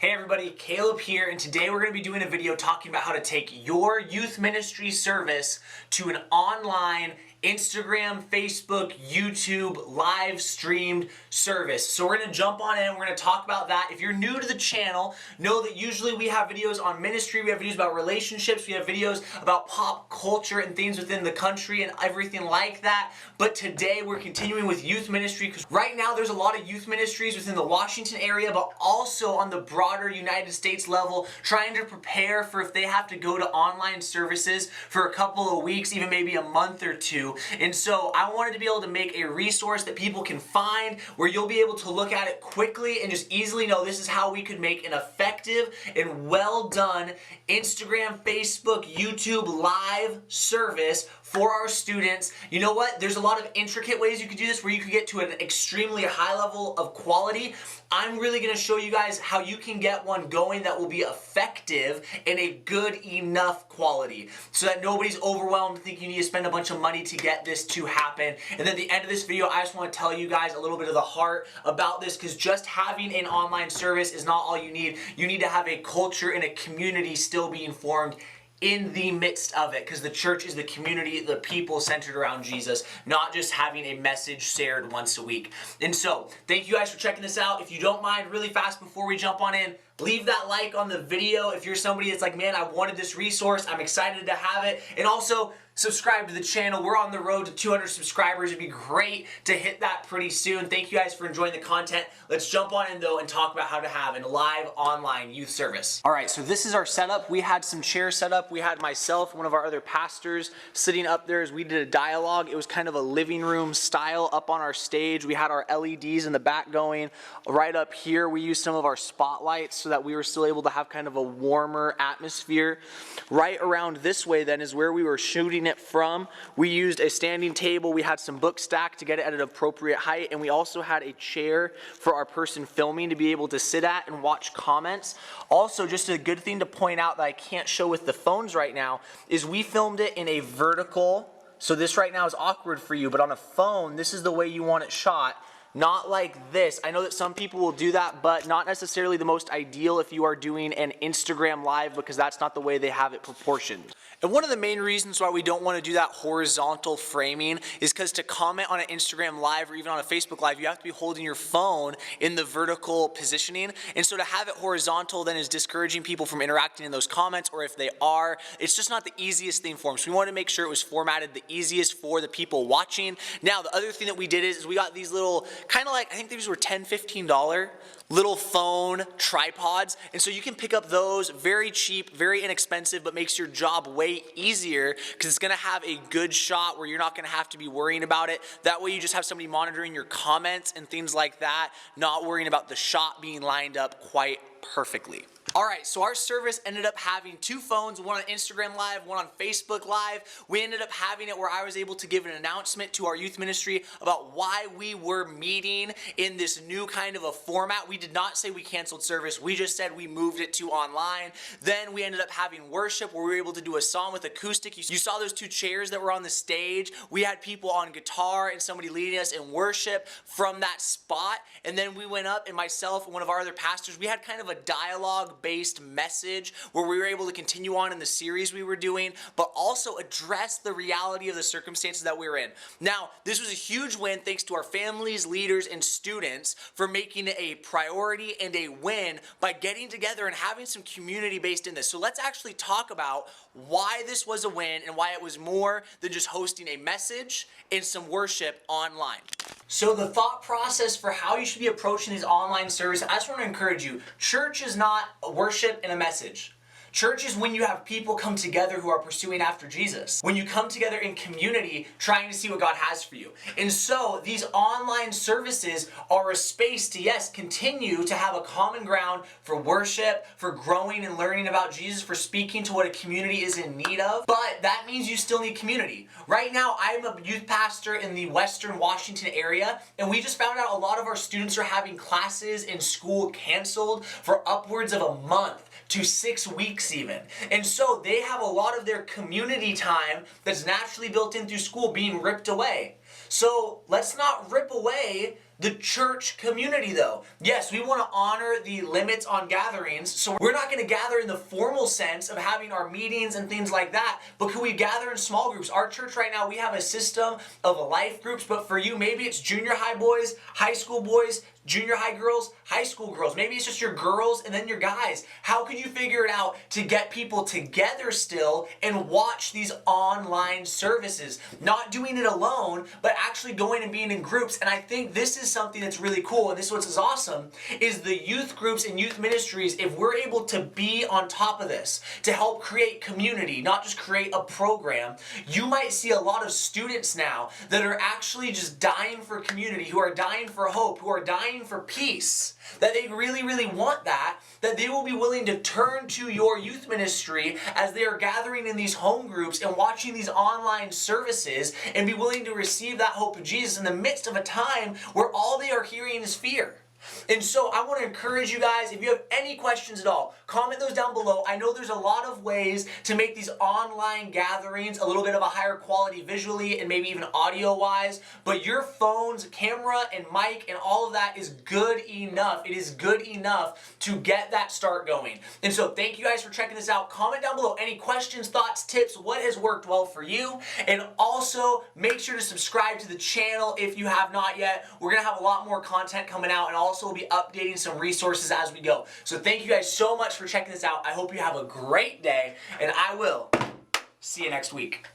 Hey everybody, Caleb here, and today we're going to be doing a video talking about how to take your youth ministry service to an online Instagram, Facebook, YouTube, live streamed service. So we're going to jump on in, we're going to talk about that. If you're new to the channel, know that usually we have videos on ministry, we have videos about relationships, we have videos about pop culture and things within the country and everything like that. But today we're continuing with youth ministry because right now there's a lot of youth ministries within the Washington area, but also on the broader United States level, trying to prepare for if they have to go to online services for a couple of weeks, even maybe a month or two. And so I wanted to be able to make a resource that people can find where you'll be able to look at it quickly and just easily know this is how we could make an effective and well done Instagram, Facebook, YouTube live service for our students. You know what? There's a lot of intricate ways you could do this where you could get to an extremely high level of quality. I'm really going to show you guys how you can get one going that will be effective and a good enough quality so that nobody's overwhelmed and think you need to spend a bunch of money to get this to happen. And then at the end of this video, I just want to tell you guys a little bit of the heart about this, because just having an online service is not all you need. You need to have a culture and a community still being formed in the midst of it, because the church is the community, the people centered around Jesus, not just having a message shared once a week. And so, thank you guys for checking this out. If you don't mind, really fast before we jump on in, leave that like on the video if you're somebody that's like, man, I wanted this resource, I'm excited to have it. And also, subscribe to the channel. We're on the road to 200 subscribers. It'd be great to hit that pretty soon. Thank you guys for enjoying the content. Let's jump on in though and talk about how to have a live online youth service. All right, so this is our setup. We had some chairs set up. We had myself, one of our other pastors, sitting up there as we did a dialogue. It was kind of a living room style up on our stage. We had our LEDs in the back going. Right up here, we used some of our spotlights so that we were still able to have kind of a warmer atmosphere. Right around this way then is where we were shooting it from. We used a standing table. We had some books stacked to get it at an appropriate height, and we also had a chair for our person filming to be able to sit at and watch comments. Also, just a good thing to point out that I can't show with the phones right now is we filmed it in a vertical. So this right now is awkward for you, but on a phone, this is the way you want it shot. Not like this. I know that some people will do that, but not necessarily the most ideal if you are doing an Instagram live, because that's not the way they have it proportioned. And one of the main reasons why we don't want to do that horizontal framing is because to comment on an Instagram live or even on a Facebook live, you have to be holding your phone in the vertical positioning. And so to have it horizontal then is discouraging people from interacting in those comments, or if they are, it's just not the easiest thing for them. So we wanted to make sure it was formatted the easiest for the people watching. Now, the other thing that we did is we got these little, kind of like, I think these were $10, $15 little phone tripods. And so you can pick up those, very cheap, very inexpensive, but makes your job way easier because it's going to have a good shot where you're not going to have to be worrying about it. That way you just have somebody monitoring your comments and things like that, not worrying about the shot being lined up quite perfectly. All right, so our service ended up having two phones, one on Instagram Live, one on Facebook Live. We ended up having it where I was able to give an announcement to our youth ministry about why we were meeting in this new kind of a format. We did not say we canceled service. We just said we moved it to online. Then we ended up having worship where we were able to do a song with acoustic. You saw those two chairs that were on the stage. We had people on guitar and somebody leading us in worship from that spot. And then we went up, and myself and one of our other pastors, we had kind of a dialogue-based message where we were able to continue on in the series we were doing, but also address the reality of the circumstances that we were in. Now, this was a huge win thanks to our families, leaders, and students for making it a priority and a win by getting together and having some community based in this. So let's actually talk about why this was a win and why it was more than just hosting a message and some worship online. So the thought process for how you should be approaching these online services, I just want to encourage you, church is not a worship and a message. Church is when you have people come together who are pursuing after Jesus. When you come together in community trying to see what God has for you. And so these online services are a space to, yes, continue to have a common ground for worship, for growing and learning about Jesus, for speaking to what a community is in need of. But that means you still need community. Right now, I'm a youth pastor in the Western Washington area, and we just found out a lot of our students are having classes in school canceled for upwards of a month to 6 weeks even. And so they have a lot of their community time that's naturally built in through school being ripped away. So let's not rip away the church community though. Yes, we want to honor the limits on gatherings, so we're not going to gather in the formal sense of having our meetings and things like that, but can we gather in small groups? Our church right now, we have a system of life groups, but for you, maybe it's junior high boys, high school boys, junior high girls, high school girls. Maybe it's just your girls and then your guys. How could you figure it out to get people together still and watch these online services? Not doing it alone, but actually going and being in groups. And I think this is something that's really cool, and this is what's awesome, is the youth groups and youth ministries, if we're able to be on top of this, to help create community, not just create a program, you might see a lot of students now that are actually just dying for community, who are dying for hope, who are dying for peace, that they really, really want that they will be willing to turn to your youth ministry as they are gathering in these home groups and watching these online services and be willing to receive that hope of Jesus in the midst of a time where all they are hearing is fear. And so I want to encourage you guys, if you have any questions at all, comment those down below. I know there's a lot of ways to make these online gatherings a little bit of a higher quality visually and maybe even audio-wise, but your phone's camera and mic and all of that is good enough. It is good enough to get that start going. And so thank you guys for checking this out. Comment down below any questions, thoughts, tips, what has worked well for you. And also make sure to subscribe to the channel if you have not yet. We're going to have a lot more content coming out, and also we'll be updating some resources as we go. So thank you guys so much for checking this out. I hope you have a great day, and I will see you next week.